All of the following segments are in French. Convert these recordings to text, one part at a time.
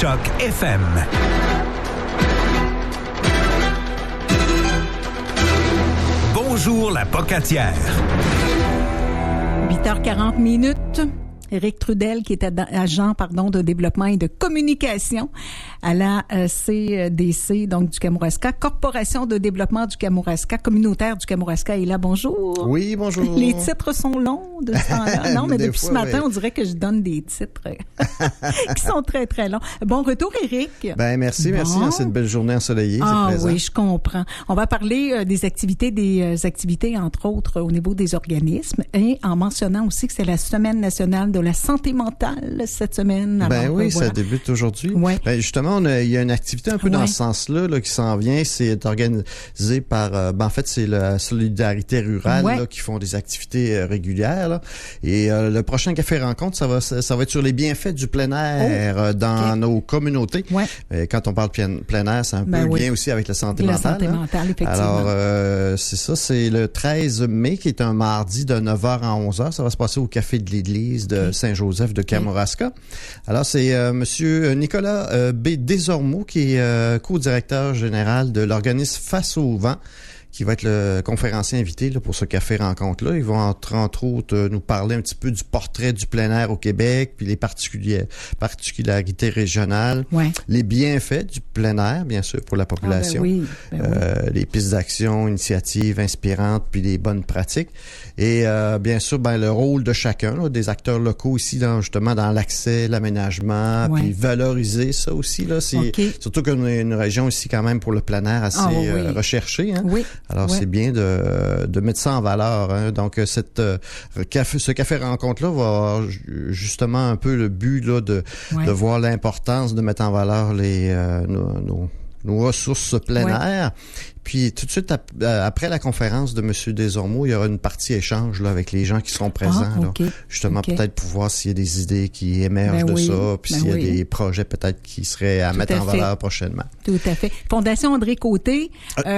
Choc FM. Bonjour la Pocatière. 8h40. Éric Trudel, qui est agent de développement et de communication à la CDC, donc du Kamouraska, Corporation de développement du Kamouraska, communautaire du Kamouraska, est là. Bonjour. Oui, bonjour. Les titres sont longs de ce temps-là. Non, mais depuis ce matin, oui. On dirait que je donne des titres qui sont très, très longs. Bon retour, Éric. Ben merci. C'est une belle journée ensoleillée. Ah oui, je comprends. On va parler des activités, entre autres, au niveau des organismes, et en mentionnant aussi que c'est la Semaine nationale de la santé mentale cette semaine. Alors, oui, ça débute aujourd'hui. Ouais. Ben justement, il y a une activité un peu dans ce sens-là qui s'en vient. C'est organisé par, en fait, c'est la Solidarité rurale là, qui font des activités régulières. Là. Et le prochain café rencontre, ça va être sur les bienfaits du plein air dans nos communautés. Ouais. Quand on parle plein air, c'est un peu lien aussi avec la santé mentale. La santé mentale, effectivement. Alors, c'est ça, c'est le 13 mai, qui est un mardi de 9h à 11h. Ça va se passer au Café de l'Église de Saint-Joseph de Kamouraska. Alors, c'est Monsieur Nicolas B. Desormeaux, qui est co-directeur général de l'organisme Face au vent, qui va être le conférencier invité là, pour ce café rencontre-là. Ils vont entre autres nous parler un petit peu du portrait du plein air au Québec, puis les particularités régionales, les bienfaits du plein air, bien sûr, pour la population, les pistes d'action, initiatives inspirantes, puis les bonnes pratiques. Et bien sûr, le rôle de chacun, là, des acteurs locaux ici, justement dans l'accès, l'aménagement, puis valoriser ça aussi. Là, surtout qu'on est une région ici quand même pour le plein air assez recherchée. Hein? Oui. Alors, c'est bien de mettre ça en valeur. Hein. Donc, ce café rencontre-là va avoir justement un peu le but là, de voir l'importance de mettre en valeur nos ressources plein air. Puis tout de suite après la conférence de M. Desormeaux, il y aura une partie échange là, avec les gens qui seront présents. Là, justement, peut-être pour voir s'il y a des idées qui émergent de ça, puis s'il y a des projets peut-être qui seraient à mettre en valeur prochainement. Tout à fait. Fondation André Côté,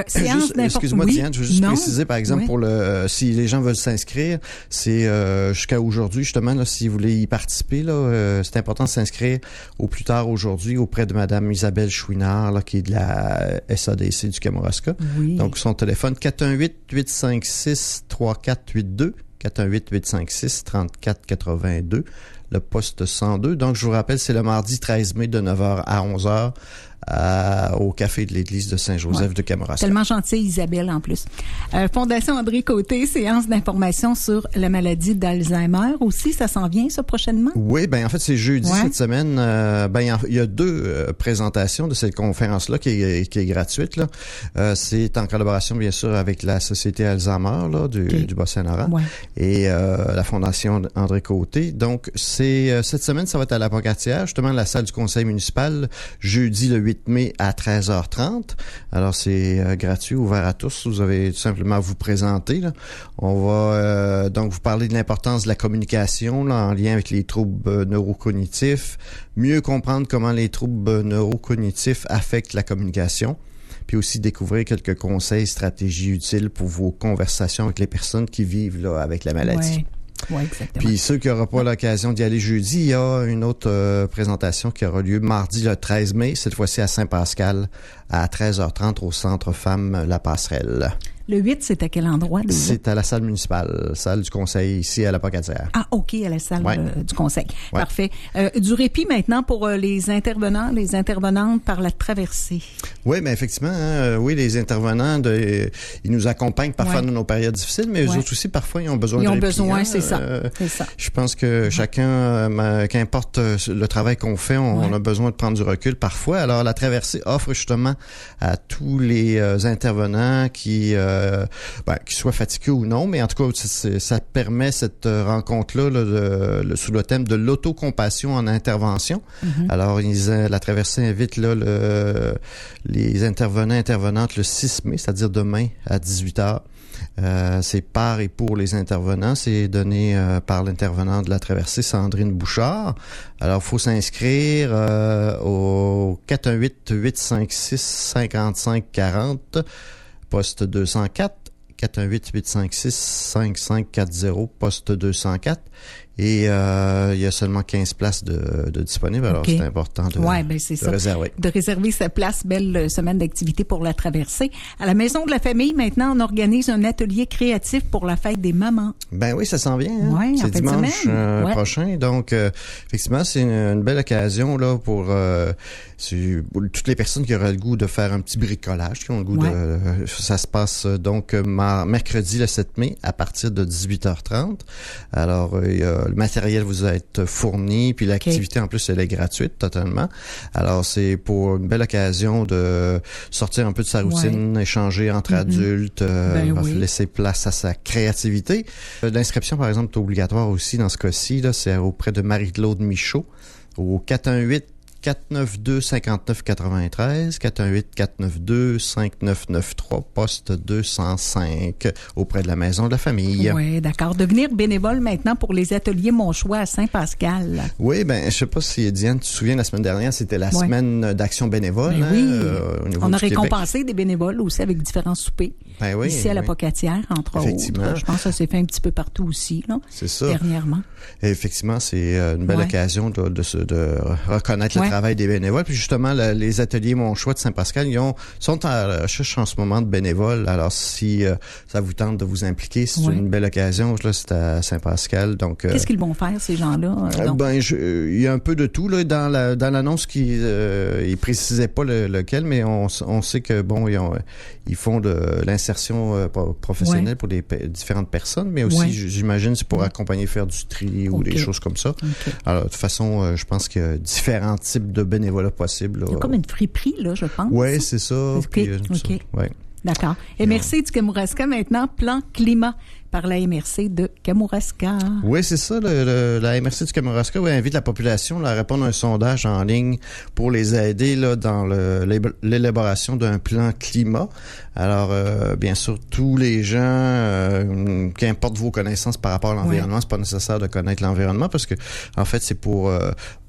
séance d'information. Excuse-moi, Diane, je veux juste préciser, par exemple, pour si les gens veulent s'inscrire, c'est jusqu'à aujourd'hui, justement, là, si vous voulez y participer, là, c'est important de s'inscrire au plus tard aujourd'hui auprès de Mme Isabelle Chouinard, là, qui est de la SADC du Kamouraska. Oui. Donc, son téléphone, 418-856-3482, 418-856-3482, le poste 102. Donc, je vous rappelle, c'est le mardi 13 mai de 9h à 11h. Au Café de l'Église de Saint-Joseph de Kamouraska. Tellement gentille, Isabelle, en plus. Fondation André Côté, séance d'information sur la maladie d'Alzheimer aussi. Ça s'en vient, ça, prochainement? Oui, en fait, c'est jeudi cette semaine. Il y a deux présentations de cette conférence-là qui est gratuite. Là. C'est en collaboration, bien sûr, avec la Société Alzheimer là, du Bas-Saint-Laurent et la Fondation André Côté. Donc, cette semaine, ça va être à la Pocatière, justement, la salle du conseil municipal, jeudi le 8 mai à 13h30. Alors, c'est gratuit, ouvert à tous. Vous avez tout simplement à vous présenter. Là. On va donc vous parler de l'importance de la communication là, en lien avec les troubles neurocognitifs, mieux comprendre comment les troubles neurocognitifs affectent la communication, puis aussi découvrir quelques conseils, stratégies utiles pour vos conversations avec les personnes qui vivent là, avec la maladie. Ouais. Oui, exactement. Puis ceux qui n'auront pas l'occasion d'y aller jeudi, il y a une autre présentation qui aura lieu mardi le 13 mai, cette fois-ci à Saint-Pascal, à 13h30 au Centre Femmes La Passerelle. Le 8, c'est à quel endroit? C'est à la salle municipale, salle du conseil, ici à la Pocatière. Ah, OK, à la salle du conseil. Ouais. Parfait. Du répit maintenant pour les intervenants, les intervenantes par la traversée. Oui, mais effectivement, les intervenants, ils nous accompagnent parfois dans nos périodes difficiles, mais eux autres aussi, parfois, ils ont besoin de répit. Ils ont besoin, c'est ça. Je pense que chacun, qu'importe le travail qu'on fait, on a besoin de prendre du recul parfois. Alors, la traversée offre justement à tous les intervenants qui soient fatigués ou non, mais en tout cas, ça permet cette rencontre-là là, sous le thème de l'autocompassion en intervention. Mm-hmm. Alors, la traversée invite là, les intervenantes le 6 mai, c'est-à-dire demain à 18h. C'est par et pour les intervenants. C'est donné par l'intervenant de la traversée, Sandrine Bouchard. Alors, il faut s'inscrire au 418-856-5540, poste 204. 418-856-5540, poste 204. Et il y a seulement 15 places de disponibles, alors c'est important de réserver. De réserver sa place, belle semaine d'activité pour la traversée. À la Maison de la Famille, maintenant, on organise un atelier créatif pour la fête des mamans. Ben oui, ça s'en vient. Hein? Ouais, c'est dimanche prochain. Donc, effectivement, c'est une belle occasion là pour toutes les personnes qui auraient le goût de faire un petit bricolage, qui ont le goût de... Ça se passe donc mercredi le 7 mai à partir de 18h30. Alors, le matériel vous a été fourni, puis l'activité en plus, elle est gratuite totalement. Alors, c'est pour une belle occasion de sortir un peu de sa routine, échanger entre adultes, laisser place à sa créativité. L'inscription, par exemple, est obligatoire aussi dans ce cas-ci. Là, c'est auprès de Marie-Claude Michaud au 418-492-5993, 418-492-5993, poste 205, auprès de la Maison de la Famille. Oui, d'accord. Devenir bénévole maintenant pour les ateliers Mon Choix à Saint-Pascal. Oui, ben, je sais pas si, Diane, tu te souviens, la semaine dernière, c'était la semaine d'action bénévole. Ben oui. Au niveau on a du récompensé Québec. des bénévoles aussi avec différents soupers. Ben oui, ici à la Pocatière, entre autres. Je pense que ça s'est fait un petit peu partout aussi, là. C'est ça. Dernièrement. Et effectivement, c'est une belle occasion de reconnaître le travail des bénévoles. Puis justement, les ateliers Mon Choix de Saint-Pascal, sont à la recherche en ce moment de bénévoles. Alors, si ça vous tente de vous impliquer, c'est une belle occasion. Là, c'est à Saint-Pascal. Donc, qu'est-ce qu'ils vont faire, ces gens-là? Il y a un peu de tout là dans l'annonce qui il précisait pas lequel, mais on sait que bon, ils font de l'insertion professionnelle pour des différentes personnes, mais aussi, j'imagine, c'est pour accompagner, faire du tri ou des choses comme ça. Alors, de toute façon, je pense qu'il y a différents types de bénévolat possibles. C'est comme une friperie, là, je pense. Oui, c'est ça. Puis, d'accord. Et MRC du Kamouraska, maintenant, plan climat par la MRC de Kamouraska. Oui, c'est ça. La MRC du Kamouraska invite la population à répondre à un sondage en ligne pour les aider là, dans l'élaboration d'un plan climat. Alors, bien sûr, tous les gens, qu'importe vos connaissances par rapport à l'environnement, c'est pas nécessaire de connaître l'environnement parce que, en fait, c'est pour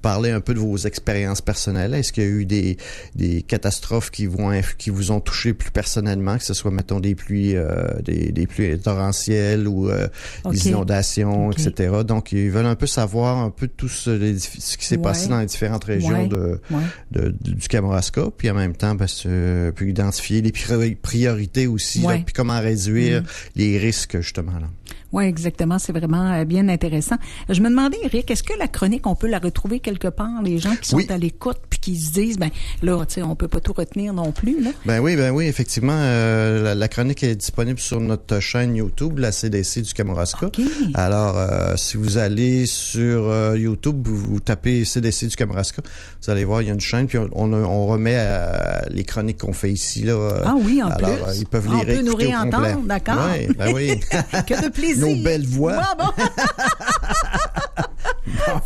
parler un peu de vos expériences personnelles. Est-ce qu'il y a eu des catastrophes qui vous ont touché plus personnellement, que ce soit, mettons, des pluies torrentielles ou des inondations, etc. Donc, ils veulent un peu savoir un peu tout ce qui s'est passé dans les différentes régions du Kamouraska, puis en même temps, puis identifier les priorités aussi, là, puis comment réduire les risques, justement, là. Oui, exactement. C'est vraiment bien intéressant. Je me demandais, Eric, est-ce que la chronique, on peut la retrouver quelque part, les gens qui sont à l'écoute puis qui se disent, ben là, tu sais, on peut pas tout retenir non plus, là? Ben oui, effectivement. La chronique est disponible sur notre chaîne YouTube, la CDC du Kamouraska. Alors, si vous allez sur YouTube, vous tapez CDC du Kamouraska, vous allez voir, il y a une chaîne, puis on remet les chroniques qu'on fait ici, là. Ah oui, en plus. Alors, ils peuvent les réécouter au complet. On peut nous réentendre, d'accord? Oui, ben oui. Que de plaisir. Nos belles voix.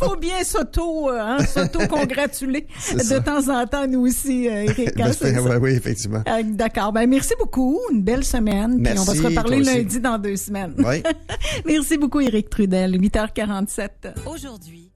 Faut bien s'auto-congratuler de temps en temps, nous aussi, Eric. Oui, effectivement. D'accord. Ben, merci beaucoup. Une belle semaine. Merci. Puis on va se reparler lundi dans 2 semaines. Oui. Merci beaucoup, Éric Trudel. 8h47. Aujourd'hui.